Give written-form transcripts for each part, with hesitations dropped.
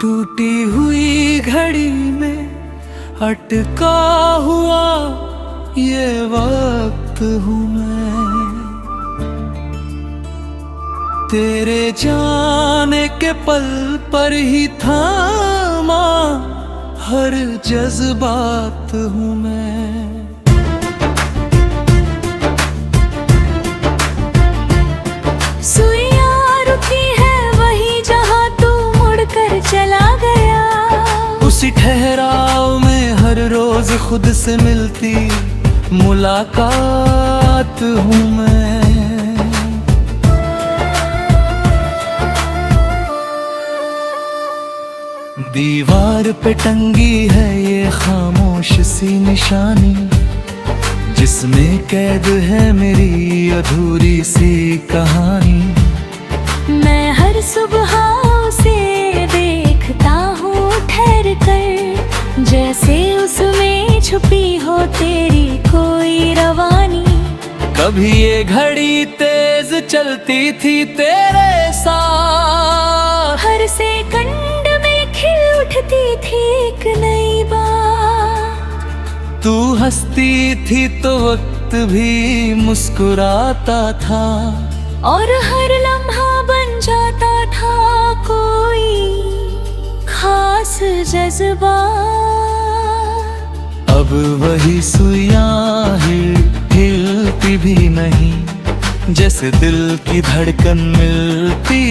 टूटी हुई घड़ी में अटका हुआ ये वक्त हूँ मैं। तेरे जाने के पल पर ही थामा हर जज्बात हूँ मैं। सुइयां रुकी है वही जहाँ तू मुड़कर चला गया। उसी ठहराव में हर रोज खुद से मिलती मुलाकात हूँ मैं। दीवार पे टंगी है ये खामोश सी निशानी, जिसमें कैद है मेरी अधूरी सी कहानी। मैं हर सुबह उसे देखता हूँ ठहर कर, जैसे उसमें छुपी हो तेरी कोई रवानी। कभी ये घड़ी तेज चलती थी तेरे साथ, हर सेकंड में खिल उठती थी एक नई बात। तू हंसती थी तो वक्त भी मुस्कुराता था, और हर लम्हा बन जाता था कोई खास जज्बा। अब वही सुइयां हिलती भी नहीं, जैसे दिल की धड़कन मिलती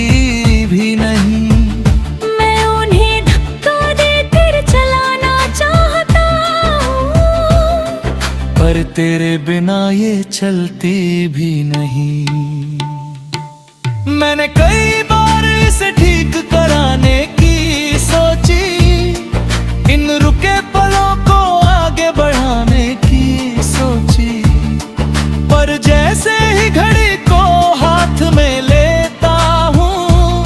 भी नहीं। मैं उन्हें धक्का देकर चलाना चाहता हूँ, पर तेरे बिना ये चलती भी नहीं। मैंने कई बार इसे ठीक कराने की सोची, इन रुके पलों को आगे बढ़ाने की सोची, पर जैसे ही घड़ी को हाथ में लेता हूँ,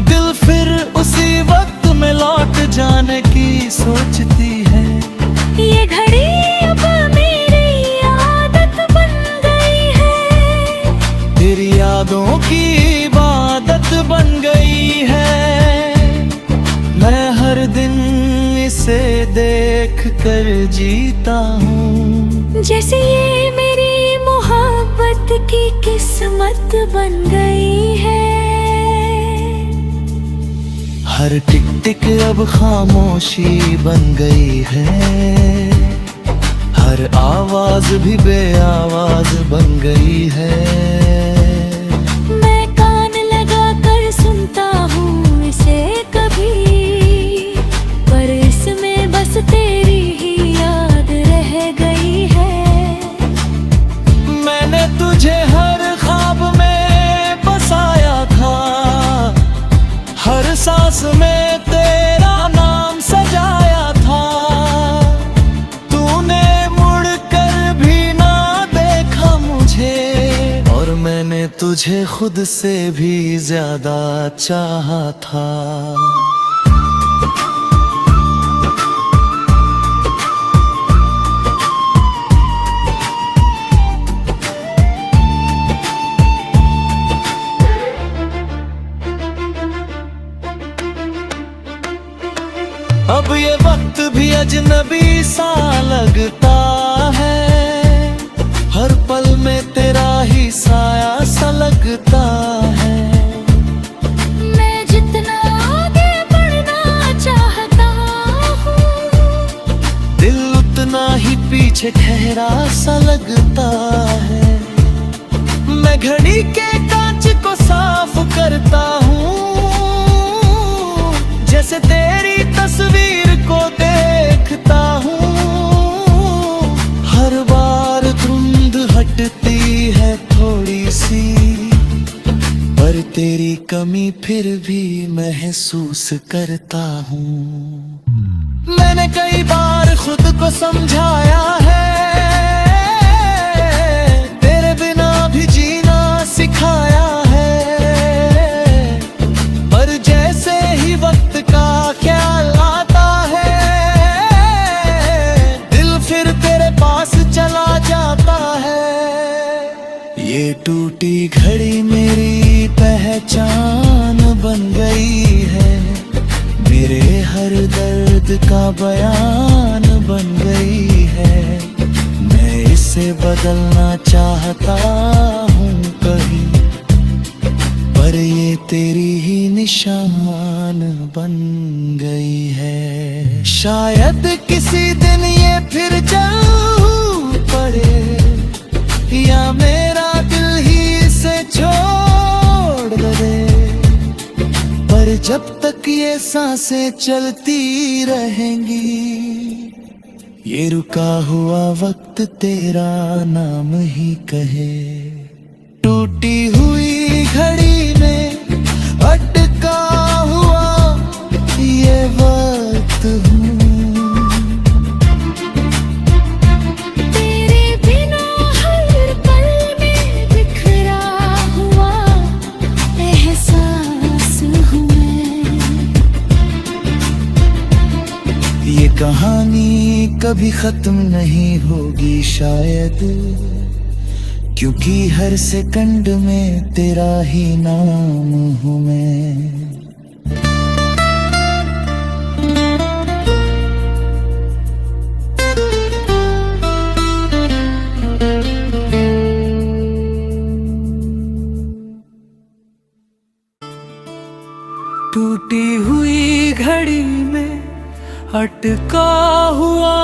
दिल फिर उसी वक्त में लौट जाने की सोचती है। ये घड़ी अब मेरी आदत बन गई है, तेरी यादों की इबादत बन गई है। मैं हर दिन इसे देख कर जीता हूँ, जैसे ये मेरी मोहब्बत की किस्मत बन गई है। हर टिक टिक अब खामोशी बन गई है, हर आवाज भी बेआवाज बन गई है। मैं कान लगा कर सुनता हूँ इसे कभी, पर इसमें बस तेरी ही याद रह गई है। मैंने तुझे हर ख्वाब में बसाया था, हर सांस में तेरा नाम सजाया था। तूने मुड़ कर भी ना देखा मुझे, और मैंने तुझे खुद से भी ज्यादा चाहा था। अब ये वक्त भी अजनबी सा लगता है, हर पल में तेरा ही साया सा लगता है। मैं जितना आगे बढ़ना चाहता हूँ, दिल उतना ही पीछे ठहरा सा लगता है। मैं घड़ी के कांच को साफ करता हूँ, जैसे तेरी तस्वीर को देखता हूँ। हर बार धुंध हटती है थोड़ी सी, पर तेरी कमी फिर भी महसूस करता हूँ। मैंने कई बार खुद को समझाया है, तेरे बिना भी जीना सिखाया है, पर जैसे ही वक्त का ख्याल आता है, दिल फिर तेरे पास चला जाता है। ये टूटी घड़ी मेरी पहचान बन गई है, मेरे हर दर्द का बयान बन गई है। मैं इसे बदलना चाहता हूँ कहीं, पर ये तेरी ही निशान बन गई है। शायद किसी दिन ये फिर चल पड़े, या मेरा दिल ही इसे छोड़ दे, पर जब तक ये सांसें चलती रहेंगी, ये रुका हुआ वक्त तेरा नाम ही कहे। टूटी हुई घड़ी में अटका हुआ ये वक्त हूँ, तेरे बिना हर पल में बिखरा हुआ एहसास हूँ मैं। ये कहानी कभी खत्म नहीं होगी शायद, क्योंकि हर सेकंड में तेरा ही नाम हूँ मैं। टूटी हुई घड़ी में अटका हुआ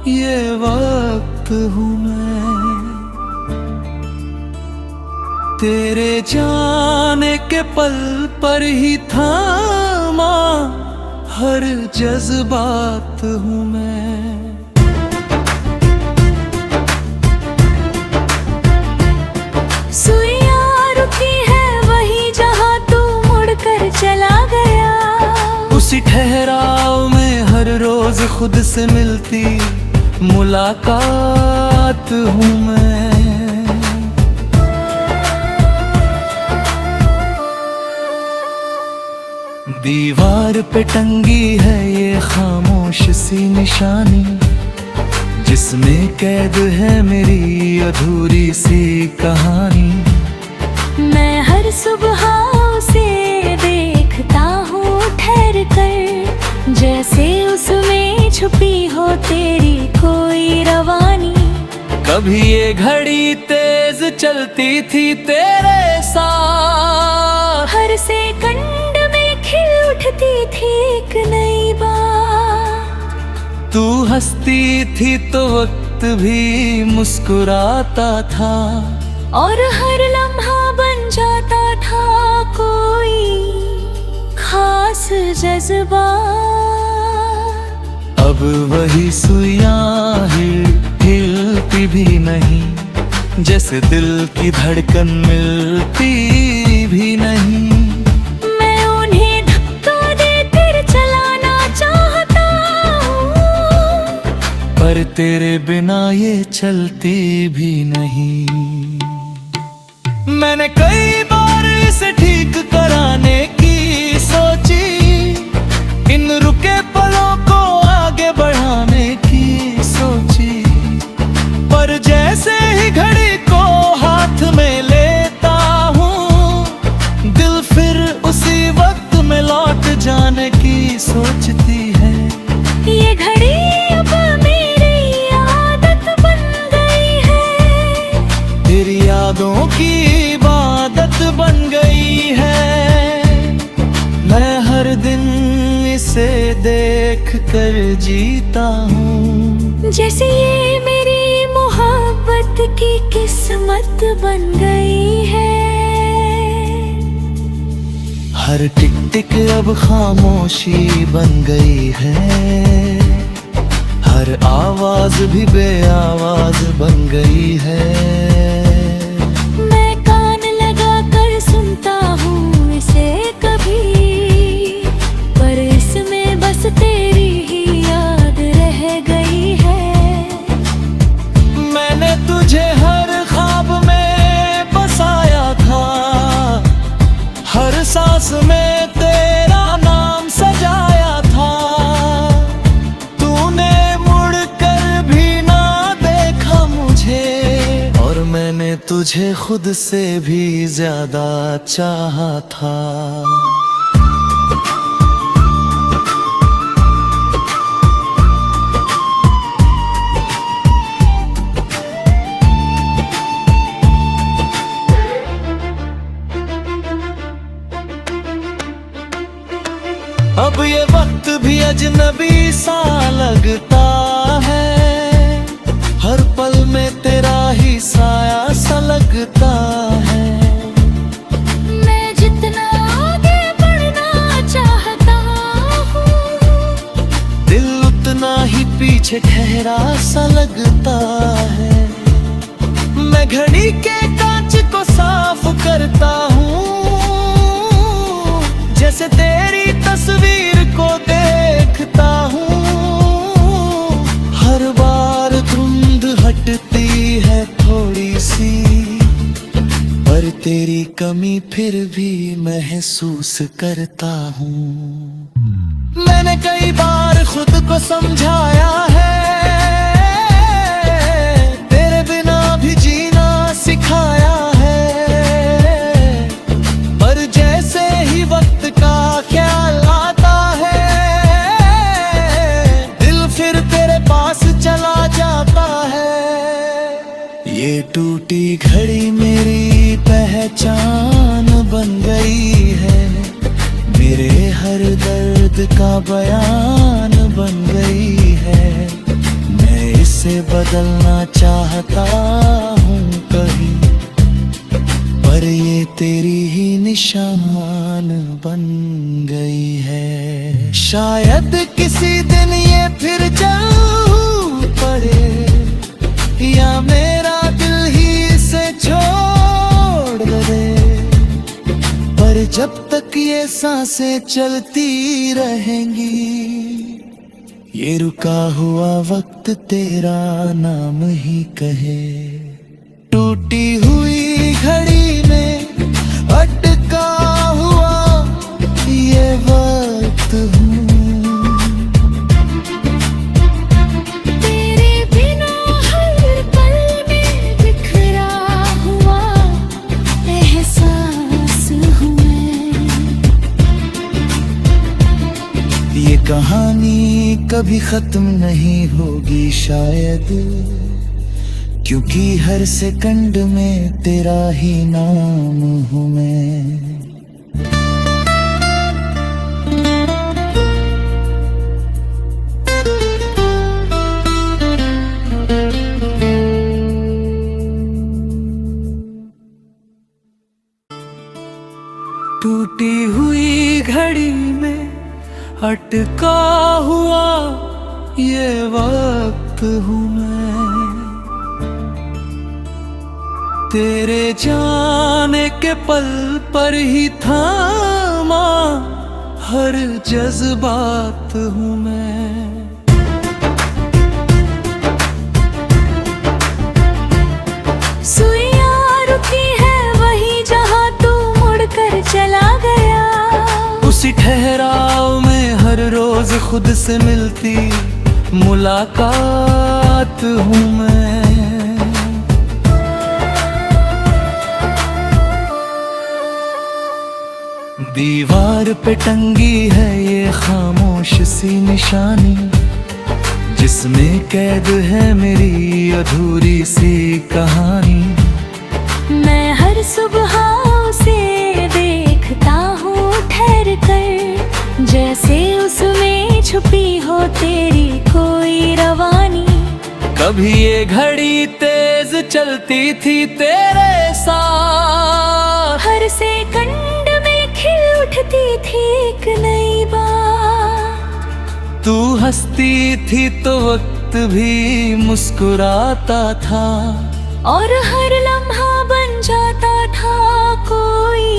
ये वक्त हूँ मैं, तेरे जाने के पल पर ही थामा हर जज्बात हूँ मैं। सुइयां रुकी है वही जहाँ तू मुड़कर चला गया, उसी ठहराव में हर रोज खुद से मिलती मुलाकात हूँ मैं। दीवार पे टंगी है ये खामोश सी निशानी, जिसमें कैद है मेरी अधूरी सी कहानी। मैं हर सुबह उसे देखता हूँ ठहर कर, जैसे उसमें छुपी हो तेरी कोई रवानी। कभी ये घड़ी तेज चलती थी तेरे साथ, हर सेकंड में खिल उठती थी एक नई बात। तू हंसती थी तो वक्त भी मुस्कुराता था, और हर लम्हा बन जाता था कोई खास जज्बा। अब वही सुइयां हिलती भी नहीं, जैसे दिल की धड़कन मिलती भी नहीं। मैं उन्हें धक्का देकर चलाना चाहता हूँ, पर तेरे बिना ये चलती भी नहीं। मैंने कई बार इसे ठीक कराने की सोची, इन रुके पलों को आगे बढ़ाने की सोची, पर जैसे ही घड़ी को हाथ में लेता हूँ, दिल फिर उसी वक्त में लौट जाने की सोचती है। ये घड़ी अब मेरी आदत बन गई है, तेरी यादों की इबादत बन गई है। मैं हर दिन इसे देख कर जीता हूँ, जैसे ये मेरी मोहब्बत की किस्मत बन गई है। हर टिक टिक अब खामोशी बन गई है, हर आवाज भी बेआवाज बन गई है। मैं कान लगा कर सुनता हूँ इसे कभी, पर इसमें बस तेरी ही याद रह गई है। मैंने तुझे हर ख्वाब में बसाया था, हर सांस में तेरा नाम सजाया था। तूने मुड़ कर भी ना देखा मुझे, और मैंने तुझे खुद से भी ज्यादा चाहा था। अब ये वक्त भी अजनबी सा लगता है, हर पल में तेरा ही साया सा लगता है। मैं जितना आगे बढ़ना चाहता हूँ, दिल उतना ही पीछे ठहरा सा लगता है। मैं घड़ी के कांच को साफ करता हूँ, जैसे तेरी तस्वीर को देखता हूँ। हर बार धुंध हटती है थोड़ी सी, पर तेरी कमी फिर भी महसूस करता हूँ। मैंने कई बार खुद को समझाया है, तेरे बिना भी जीना सिखाया है, पर जैसे ही वक्त का ख्याल आता है, दिल फिर तेरे पास चला जाता है। ये टूटी घड़ी मेरी पहचान बन गई है, मेरे हर दर्द का बयान बन गई है। मैं इसे बदलना चाहता हूँ कहीं, पर ये तेरी ही निशान बन गई है। शायद किसी दिन ये फिर चल पड़े, या मेरा दिल ही इसे छोड़ दे, पर जब तक ये सांसें चलती रहेंगी, ये रुका हुआ वक्त तेरा नाम ही कहे। टूटी हुई घड़ी में अटका हुआ ये वक्त हूँ, तेरे बिना हर पल में बिखरा हुआ एहसास हूँ मैं। ये कहानी कभी खत्म नहीं होगी शायद, क्योंकि हर सेकंड में तेरा ही नाम हूँ मैं। टूटी हुई घड़ी में अटका हुआ ये वक्त हूँ मैं, तेरे जाने के पल पर ही थामा हर जज्बात हूँ मैं। सुइयां रुकी है वही जहाँ तू मुड़कर चला गया, उसी ठहराव में हर रोज खुद से मिलती मुलाकात हूँ मैं। दीवार पे टंगी है ये खामोश सी निशानी, जिसमें कैद है मेरी अधूरी सी कहानी। मैं हर सुबह उसे देखता हूँ ठहर कर, जैसे उसमें छुपी हो तेरी कोई रवानी। कभी ये घड़ी तेज चलती थी तेरे साथ, हर सेकंड में खिल उठती थी एक नई बात। तू हंसती थी तो वक्त भी मुस्कुराता था, और हर लम्हा बन जाता था कोई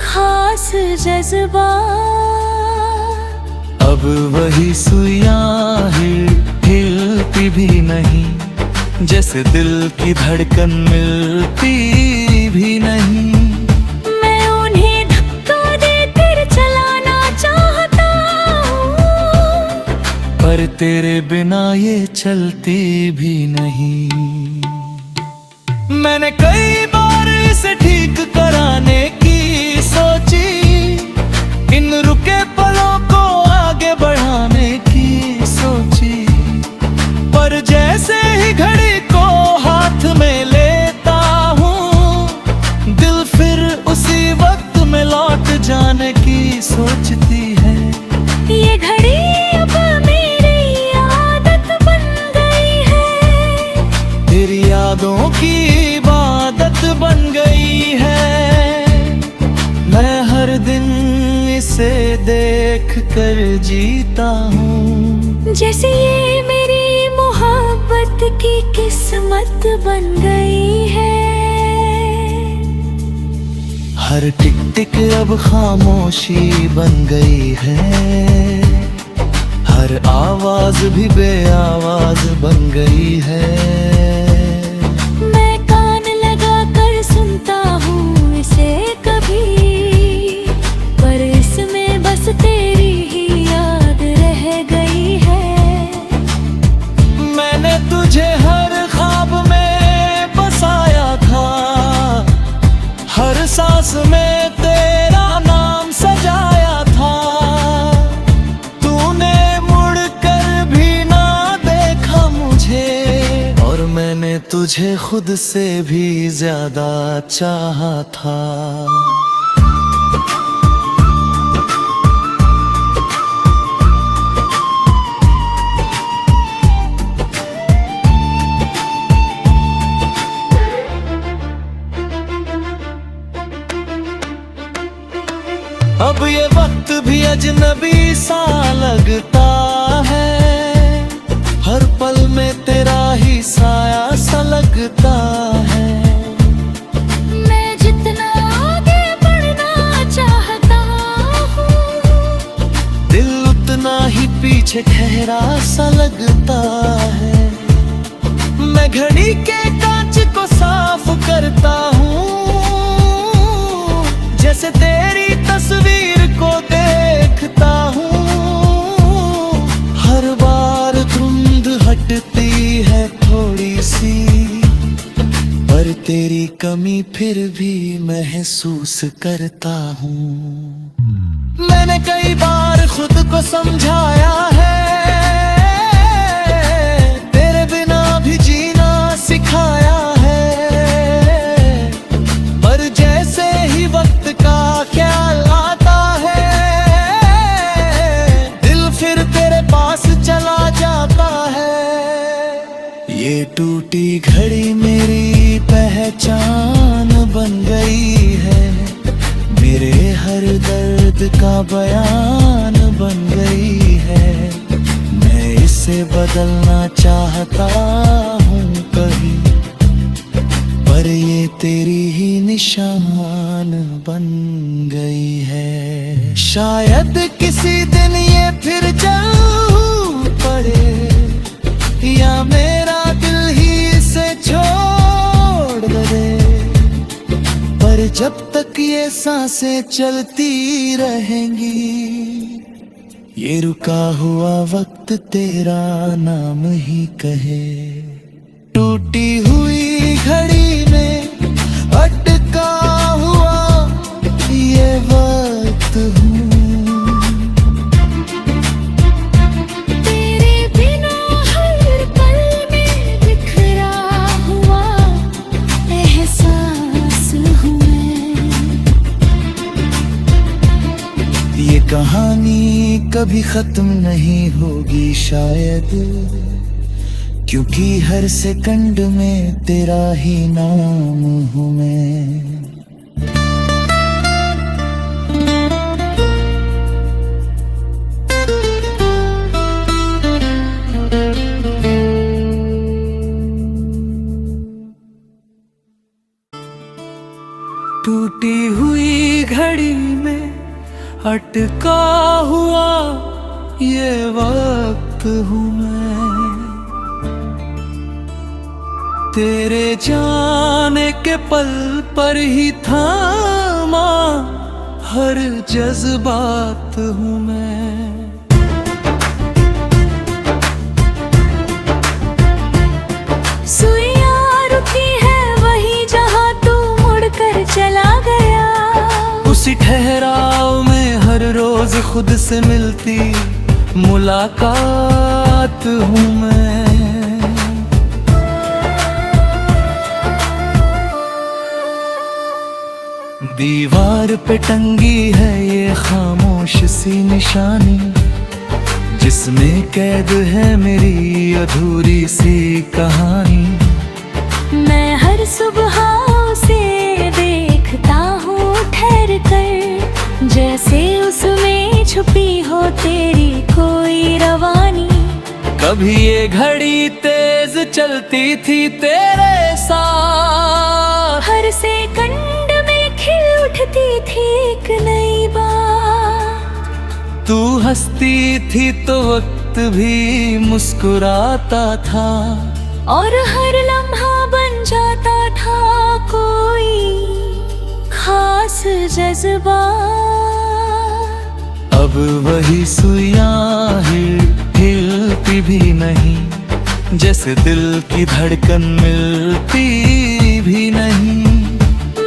खास जज्बा। अब वही सुइयां हिलती भी नहीं, जैसे दिल की धड़कन मिलती भी नहीं। मैं उन्हें धक्का देकर चलाना चाहता हूँ, पर तेरे बिना ये चलती भी नहीं। मैंने कई बार इसे ठीक कराने की सोची, इन रुके पलों को आगे बढ़ाने की सोची, पर जैसे ही घड़ी को हाथ में लेता हूँ, दिल फिर उसी वक्त में लौट जाने की सोचती है। देख कर जीता हूँ। जैसे ये मेरी मोहब्बत की किस्मत बन गई है। हर टिक टिक अब खामोशी बन गई है, हर आवाज भी बेआवाज बन गई है। मैं कान लगा कर सुनता हूँ इसे कभी, पर इसमें बस तेरी ही याद रह गई है। मैंने तुझे हर ख्वाब में बसाया था, हर सांस में तेरा नाम सजाया था। तूने मुड़ कर भी ना देखा मुझे, और मैंने तुझे खुद से भी ज्यादा चाहा था। अब ये वक्त भी अजनबी सा लगता है, हर पल में तेरा ही साया सा लगता है। मैं जितना आगे बढ़ना चाहता हूँ, दिल उतना ही पीछे ठहरा सा लगता है। मैं घड़ी के कांच को साफ करता हूँ, जैसे तेरी तस्वीर को देखता हूँ। हर बार धुंध हटती है थोड़ी सी, पर तेरी कमी फिर भी महसूस करता हूँ। मैंने कई बार खुद को समझाया है, तेरे बिना भी जीना सिखाया है। पर जैसे ही वक्त का ख्याल आता है, दिल फिर तेरे पास चला जाता है। ये टूटी घड़ी मेरी पहचान बन गई है, मेरे हर दर्द का बयान बन गई है। मैं इसे बदलना चाहता हूँ कभी, पर ये तेरी ही निशान बन गई है। शायद किसी दिन ये फिर जरूर पड़े, या मेरा दिल ही इसे छोड़ दे। पर जब तक ये सांसें चलती रहेंगी, ये रुका हुआ वक्त तेरा नाम ही कहे। टूटी हुई घड़ी में अटका हुआ ये वक्त हूँ। तेरे बिना हर पल में बिखरा हुआ एहसास हूँ मैं। ये कहानी कभी खत्म नहीं होगी शायद, क्योंकि हर सेकंड में तेरा ही नाम हूँ मैं। टूटी हुई घड़ी में अटका हुआ ये वक्त हूँ मैं। तेरे जाने के पल पर ही थामा हर जज्बात हूँ मैं। सुइयां रुकी है वही जहाँ तू मुड़कर चला गया। उसी ठहराव में हर रोज खुद से मिलती मुलाकात हूँ मैं। दीवार पे टंगी है ये खामोश सी निशानी, जिसमें कैद है मेरी अधूरी सी कहानी। मैं हर सुबह उसे देखता हूँ ठहर कर, जैसे उसमें छुपी हो तेरी कोई रवानी। कभी ये घड़ी तेज चलती थी तेरे साथ, हर सेकंड में खिल उठती थी एक नई बात। तू हंसती थी तो वक्त भी मुस्कुराता था, और हर लम्हा बन जाता था कोई खास जज्बा। अब वही सुइयां हिलती भी नहीं, जैसे दिल की धड़कन मिलती भी नहीं।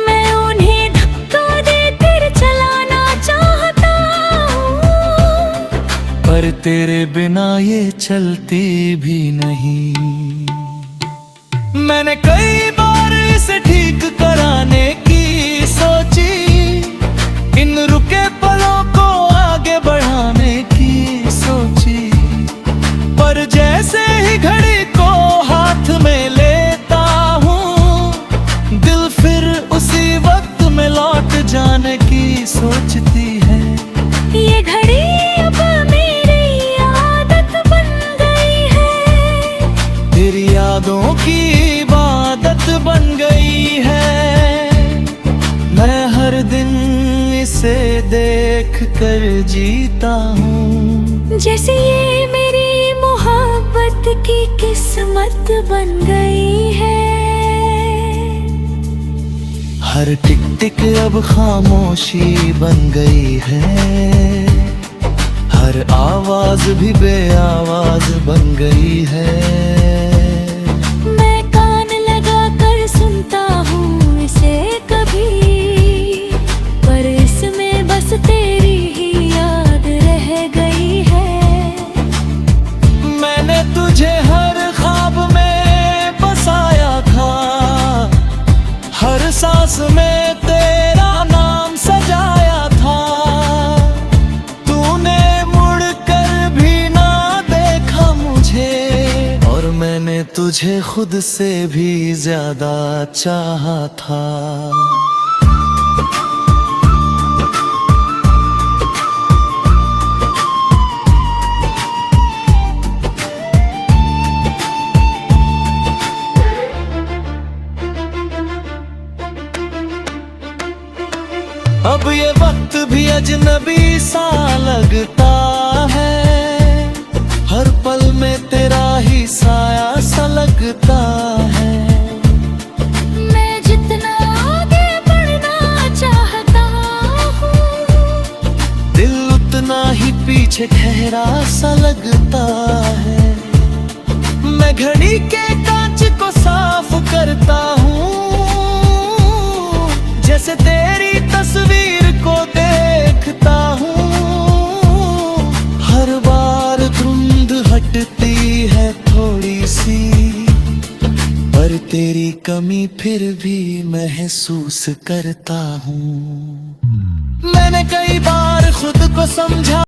मैं उन्हें धक्का दे कर चलाना चाहता हूँ, पर तेरे बिना ये चलती भी नहीं। मैंने कई बार इसे ठीक कराने की सोची, इन रुके पलों को आगे बढ़ाने की सोची, पर जैसे ही घड़ी को हाथ में लेता हूँ, दिल फिर उसी वक्त में लौट जाने की सोचती है। ये घड़ी अब मेरी आदत बन गई है, तेरी यादों की इबादत बन गई है। मैं हर दिन इसे देख कर जीता हूँ, जैसे ये मेरी मोहब्बत की किस्मत बन गई है। हर टिक टिक अब खामोशी बन गई है, हर आवाज भी बेआवाज बन गई है। मैं कान लगा कर सुनता हूँ इसे कभी, पर इसमें बस तेरी ही याद रह गई है। मैंने तुझे हर ख्वाब में बसाया था, हर सांस में तेरा नाम सजाया था। तूने मुड़ कर भी ना देखा मुझे, और मैंने तुझे खुद से भी ज्यादा चाहा था। अब ये वक्त भी अजनबी सा लगता है, हर पल में तेरा ही साया सा लगता है। मैं जितना आगे बढ़ना चाहता हूँ, दिल उतना ही पीछे ठहरा सा लगता है। मैं घड़ी के कांच को साफ करता हूँ, जैसे तेरी तस्वीर को देखता हूँ। हर बार धुंध हटती है थोड़ी सी, पर तेरी कमी फिर भी महसूस करता हूँ। मैंने कई बार खुद को समझा